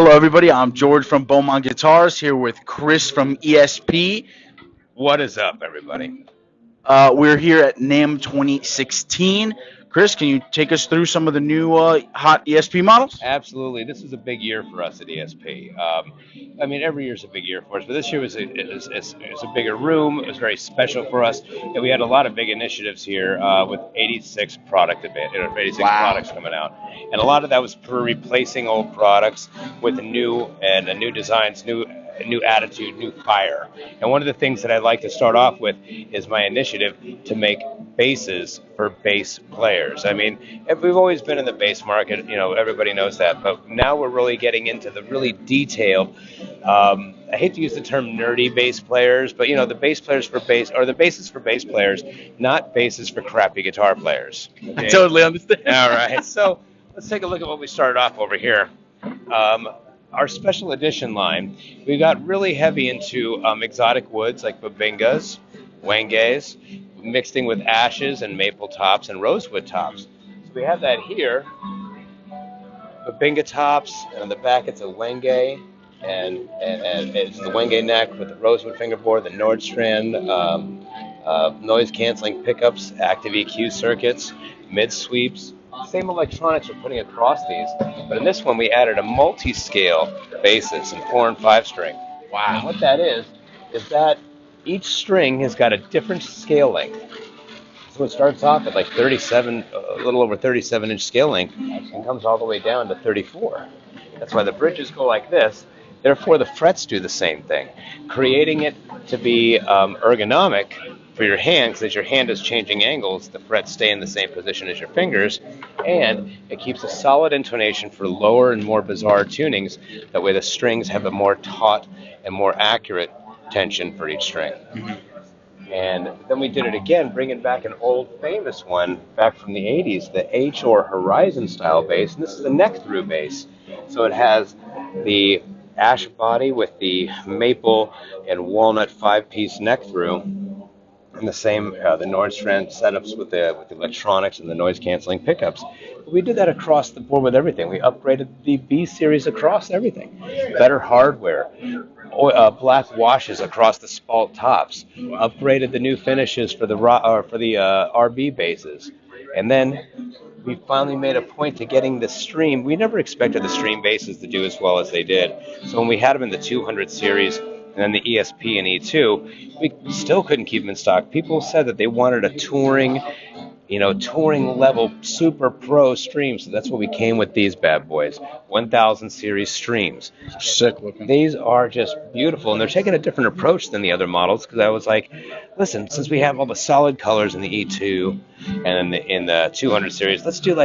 Hello, everybody. I'm George from Beaumont Guitars here with Chris from ESP. What is up, everybody? We're here at NAMM 2016. Chris, can you take us through some of the new hot ESP models? Absolutely. This is a big year for us at ESP. I mean, every year is a big year for us, but this year was a bigger room. It was very special for us, and we had a lot of big initiatives here with 86 products coming out, and a lot of that was for replacing old products with new designs, new attitude, new fire. And one of the things that I'd like to start off with is my initiative to make basses for bass players. I mean, we've always been in the bass market, everybody knows that, but now we're really getting into the really detailed, I hate to use the term nerdy bass players, but the bass players for bass, or the basses for bass players, not basses for crappy guitar players. Okay? I totally understand. All right, so let's take a look at what we started off over here. Our special edition line, we got really heavy into exotic woods like babingas, wenges, mixing with ashes and maple tops and rosewood tops. So we have that here, babinga tops, and on the back it's a wenge, and it's the wenge neck with the rosewood fingerboard, the Nordstrand, noise-canceling pickups, active EQ circuits, mid-sweeps. Same electronics we're putting across these, but in this one we added a multi-scale basses in 4 and 5 string. Wow. And what that is that each string has got a different scale length. So it starts off at like 37, a little over 37-inch scale length, and comes all the way down to 34. That's why the bridges go like this. Therefore, the frets do the same thing, creating it to be ergonomic for your hand, because as your hand is changing angles, the frets stay in the same position as your fingers, and it keeps a solid intonation for lower and more bizarre tunings. That way the strings have a more taut and more accurate tension for each string. Mm-hmm. And then we did it again, bringing back an old famous one back from the 80s, the H or Horizon style bass, and this is a neck-through bass. So it has the ash body with the maple and walnut 5-piece neck-through, and the same, the Nordstrand setups with the electronics and the noise-canceling pickups. We did that across the board with everything. We upgraded the B series across everything. Better hardware, black washes across the spalt tops. Upgraded the new finishes for the RB bases, and then we finally made a point to getting the stream. We never expected the stream basses to do as well as they did. So when we had them in the 200 series, and then the ESP and E2, we still couldn't keep them in stock. People said that they wanted a touring level super pro stream, so that's what we came with these bad boys, 1000 series streams. Sick looking. These are just beautiful, and they're taking a different approach than the other models, because I was like, listen, since we have all the solid colors in the E2 and in the 200 series, let's do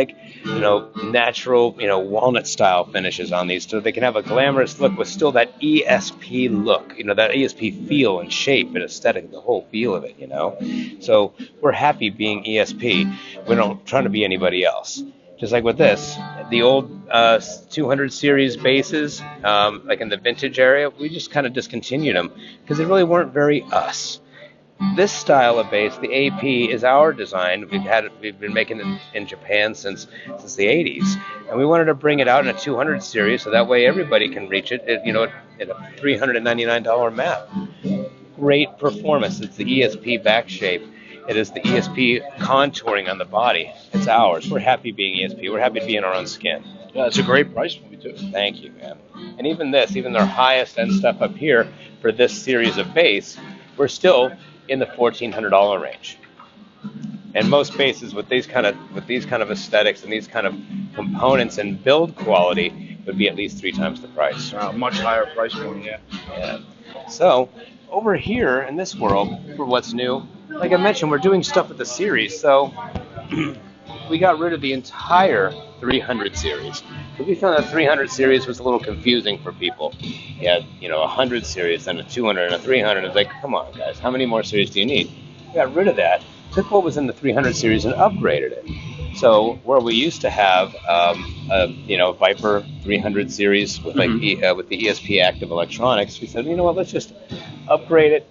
natural, walnut style finishes on these, so they can have a glamorous look with still that ESP look, that ESP feel and shape and aesthetic, the whole feel of it, So we're happy being ESP. We're not trying to be anybody else. Just like with this, the old 200 series basses, like in the vintage area, we just kind of discontinued them because they really weren't very us. This style of bass, the AP, is our design. We've been making it in Japan since the 80s, and we wanted to bring it out in a 200 series so that way everybody can reach it. At a $399 map. Great performance. It's the ESP back shape. It is the ESP contouring on the body. It's ours. We're happy being ESP. We're happy to be in our own skin. Yeah, it's a great price point too. Thank you, man. And even their highest end stuff up here for this series of bass, we're still in the $1,400 range. And most basses with these kind of aesthetics and these kind of components and build quality would be at least 3 times the price. Much higher price point, yeah. So over here in this world, for what's new, like I mentioned, we're doing stuff with the series. So we got rid of the entire 300 series. But we found that 300 series was a little confusing for people. You had, a 100 series, then a 200 and a 300. It's like, come on, guys, how many more series do you need? We got rid of that, took what was in the 300 series and upgraded it. So where we used to have, Viper 300 series with with the ESP active electronics, we said, let's just upgrade it,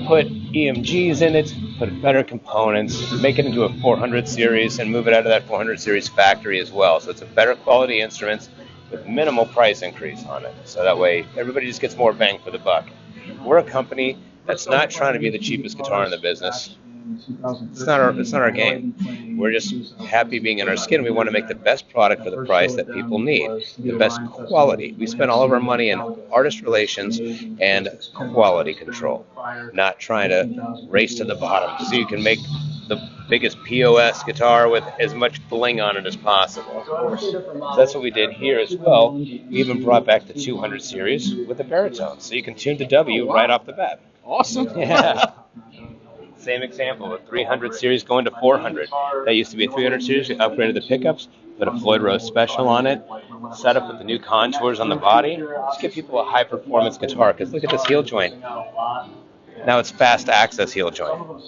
put EMGs in it, put better components, make it into a 400 series, and move it out of that 400 series factory as well. So it's a better quality instruments with minimal price increase on it. So that way everybody just gets more bang for the buck. We're a company that's not trying to be the cheapest guitar in the business. It's not our game. We're just happy being in our skin. We want to make the best product for the price that people need, the best quality. We spend all of our money in artist relations and quality control, not trying to race to the bottom so you can make the biggest POS guitar with as much bling on it as possible. So that's what we did here as well. We even brought back the 200 series with the baritone, so you can tune the W right off the bat. Awesome. Yeah. Same example, a 300 series going to 400. That used to be a 300 series. We upgraded the pickups, put a Floyd Rose Special on it, set up with the new contours on the body. Just give people a high-performance guitar, because look at this heel joint. Now it's fast access heel joint.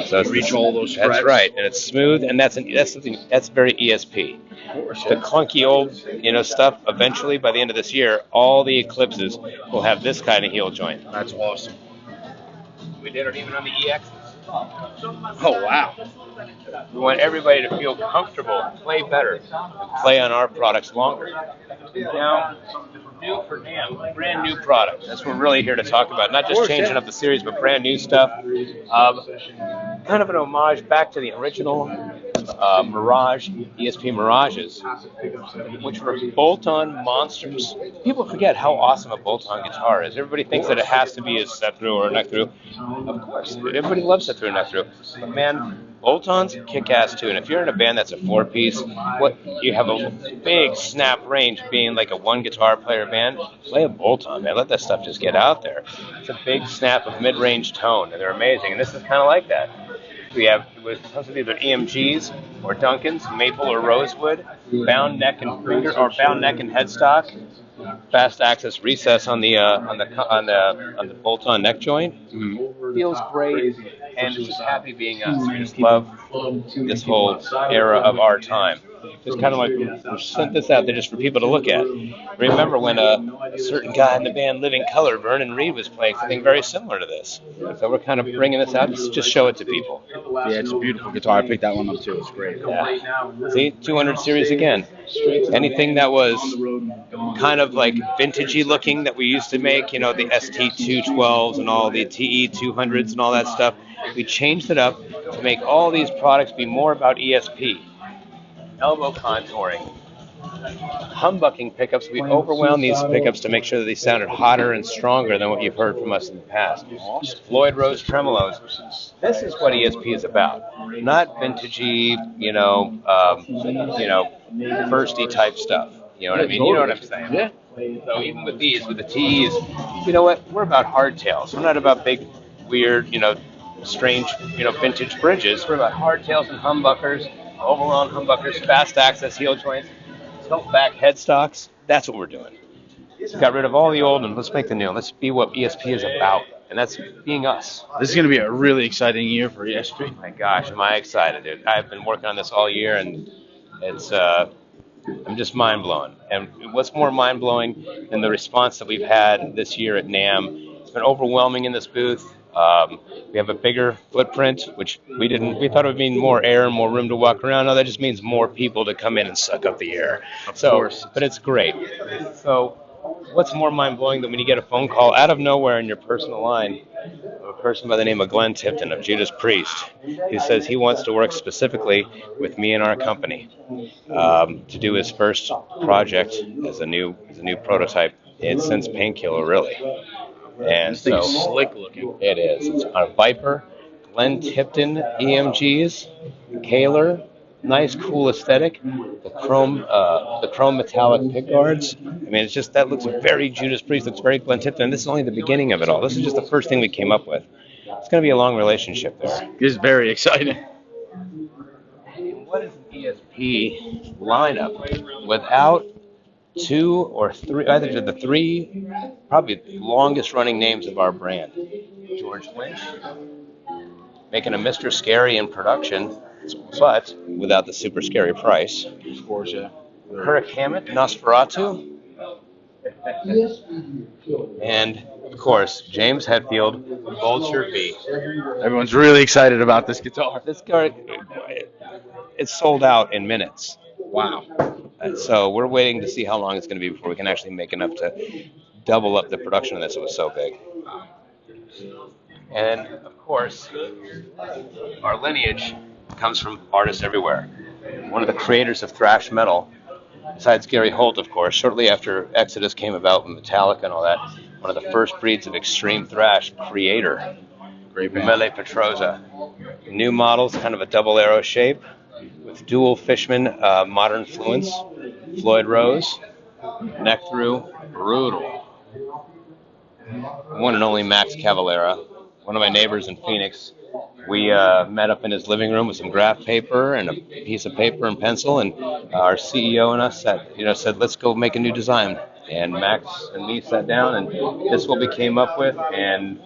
So it's Reach all those frets. That's right, and it's smooth, and that's something that's very ESP. The clunky old stuff. Eventually, by the end of this year, all the Eclipses will have this kind of heel joint. That's awesome. We did it even on the EXs. Oh, wow. We want everybody to feel comfortable, play better, and play on our products longer. Now, new for NAMM, brand new product. That's what we're really here to talk about. Not just changing up the series, but brand new stuff. Kind of an homage back to the original Mirage, ESP Mirages, which were bolt-on monsters. People forget how awesome a bolt-on guitar is. Everybody thinks that it has to be a set-through or a neck-through. Of course, everybody loves set-through and neck-through. But man, bolt-ons kick-ass too. And if you're in a band that's a four-piece, you have a big snap range being like a one-guitar player band, play a bolt-on, man. Let that stuff just get out there. It's a big snap of mid-range tone, and they're amazing. And this is kind of like that. We have supposed to be either EMGs or Duncans, maple or rosewood, bound neck and headstock, fast access recess on the bolt-on neck joint. Feels great, and just happy being us. We just love this whole era of our time. Just kind of like we sent this out there just for people to look at. Remember when a certain guy in the band Living Colour, Vernon Reid, was playing something very similar to this. So we're kind of bringing this out to just show it to people. Yeah, it's a beautiful guitar. I picked that one up too. It's great. Yeah. See, 200 series again. Anything that was kind of like vintagey looking that we used to make, the ST212s and all the TE200s and all that stuff, we changed it up to make all these products be more about ESP. Elbow contouring, humbucking pickups. We overwhelmed these pickups to make sure that they sounded hotter and stronger than what you've heard from us in the past. Floyd Rose tremolos. This is what ESP is about. Not vintagey, bursty type stuff. You know what I mean? You know what I'm saying? Yeah. So even with these, with the TEs, you know what? We're about hardtails. We're not about big, weird, strange, vintage bridges. We're about hardtails and humbuckers. Overall humbuckers, fast access heel joints, tilt back headstocks. That's what we're doing. Got rid of all the old and let's make the new. Let's be what ESP is about, and that's being us. This is going to be a really exciting year for ESP. My gosh, am I excited, dude. I've been working on this all year, and it's I'm just mind-blown. And what's more mind-blowing than the response that we've had this year at NAMM? It's been overwhelming in this booth. We have a bigger footprint, which we thought it would mean more air and more room to walk around. No, that just means more people to come in and suck up the air. Of course. But it's great. So what's more mind-blowing than when you get a phone call out of nowhere in your personal line of a person by the name of Glenn Tipton of Judas Priest, who says he wants to work specifically with me and our company to do his first project as a new prototype since Painkiller, really. And this thing's slick looking. It is. It's a Viper, Glenn Tipton EMGs, Kaler, nice, cool aesthetic. The chrome metallic pick guards. I mean, it's just that looks very Judas Priest. Looks very Glenn Tipton. And this is only the beginning of it all. This is just the first thing we came up with. It's going to be a long relationship there. It's very exciting. What is an ESP lineup without two or three, either the three, probably longest running names of our brand? George Lynch, making a Mr. Scary in production, but without the super scary price. Of course, yeah. Kirk Hammett, Nosferatu. And, of course, James Hetfield, Vulture V. Everyone's really excited about this guitar. This guitar, it's sold out in minutes. Wow. So we're waiting to see how long it's going to be before we can actually make enough to double up the production of this. It was so big. And of course, our lineage comes from artists everywhere. One of the creators of thrash metal, besides Gary Holt, of course, shortly after Exodus came about with Metallica and all that, one of the first breeds of extreme thrash, Creator, Mele Petroza. New models, kind of a double arrow shape, with dual Fishman modern fluence, Floyd Rose, neck through, brutal. One and only Max Cavalera, one of my neighbors in Phoenix. We met up in his living room with some graph paper and a piece of paper and pencil, and our CEO and us said, let's go make a new design. And Max and me sat down, and this is what we came up with, and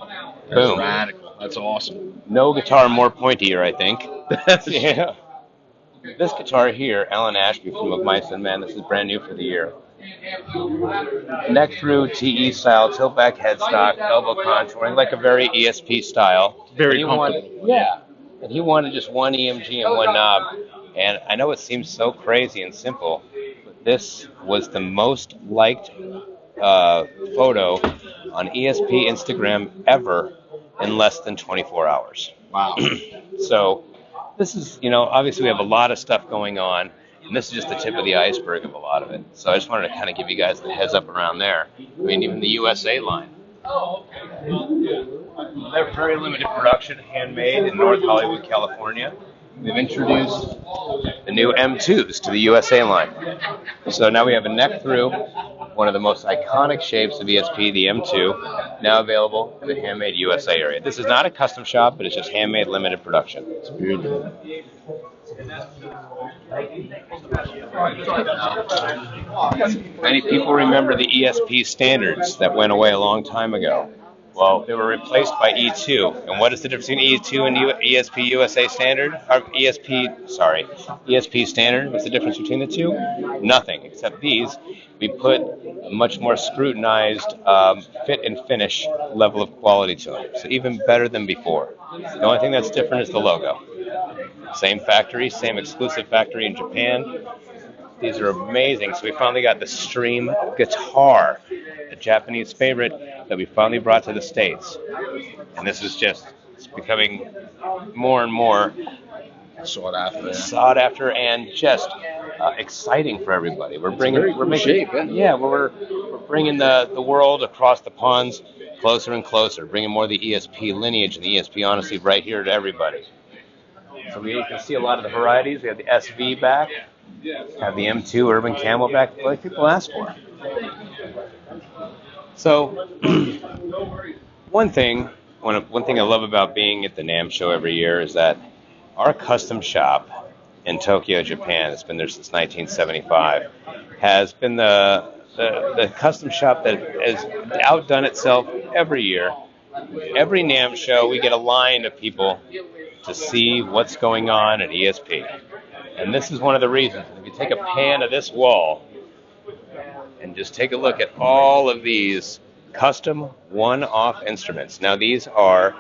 boom. That's radical. That's awesome. No guitar more pointier, I think. Yeah. This guitar here, Alan Ashby from Of Mice and Men, this is brand new for the year. Neck through TE style, tilt back headstock, elbow contouring, like a very ESP style. Very comfortable. Yeah. And he wanted just one EMG and one knob. And I know it seems so crazy and simple, but this was the most liked photo on ESP Instagram ever in less than 24 hours. Wow. So this is, obviously we have a lot of stuff going on, and this is just the tip of the iceberg of a lot of it. So I just wanted to kind of give you guys the heads up around there. I mean, even the USA line. They're very limited production, handmade in North Hollywood, California. We've introduced the new M2s to the USA line. So now we have a neck through, one of the most iconic shapes of ESP, the M2, now available in the Handmade USA area. This is not a custom shop, but it's just handmade limited production. It's beautiful. Many people remember the ESP standards that went away a long time ago. Well, they were replaced by E2. And what is the difference between E2 and ESP USA Standard? Or ESP Standard. What's the difference between the two? Nothing, except these. We put a much more scrutinized fit and finish level of quality to them. So even better than before. The only thing that's different is the logo. Same factory, same exclusive factory in Japan. These are amazing. So we finally got the Stream guitar, a Japanese favorite that we finally brought to the States. And this is it's becoming more and more sought after and just exciting for everybody. We're bringing the world across the ponds closer and closer, bringing more of the ESP lineage and the ESP honesty right here to everybody. So you can see a lot of the varieties. We have the SV back, have the M2 Urban Camel back, like people ask for. So one thing I love about being at the NAMM show every year is that our custom shop in Tokyo, Japan, that's been there since 1975, has been the custom shop that has outdone itself every year. Every NAMM show, we get a line of people to see what's going on at ESP. And this is one of the reasons. If you take a pan of this wall and just take a look at all of these custom one-off instruments. Now these are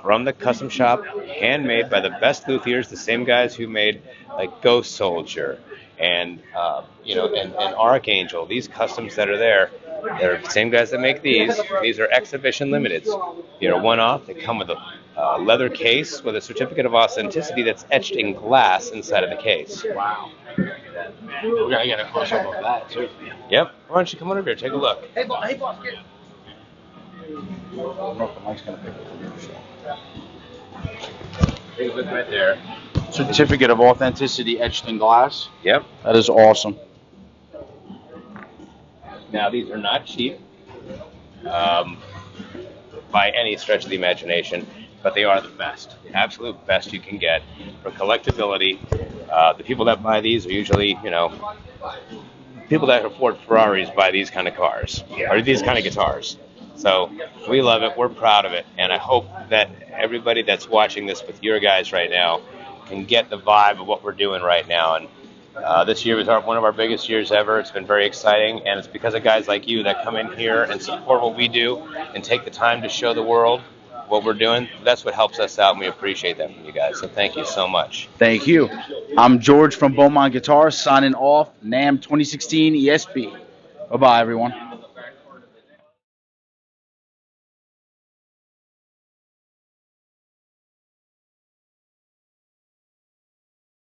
from the custom shop, handmade by the best luthiers, the same guys who made like Ghost Soldier and and Archangel. These customs that are there, they're the same guys that make these. These are exhibition limiteds. They are one-off. They come with a leather case with a certificate of authenticity that's etched in glass inside of the case. Wow. We're gonna get a close up of that too. Yep. Why don't you come on over here, take a look. Hey, boss, get. I don't know if the mic's gonna pick up. Take a look right there. Certificate of authenticity etched in glass. Yep. That is awesome. Now these are not cheap by any stretch of the imagination, but they are the best, the absolute best you can get for collectability. The people that buy these are usually, people that afford Ferraris buy these kind of cars, or these kind of guitars. So we love it, we're proud of it, and I hope that everybody that's watching this with your guys right now can get the vibe of what we're doing right now. And this year was one of our biggest years ever. It's been very exciting, and it's because of guys like you that come in here and support what we do and take the time to show the world what we're doing, that's what helps us out, and we appreciate that from you guys. So thank you so much. Thank you. I'm George from Beaumont Guitar signing off. NAMM 2016 ESP. Bye bye, everyone.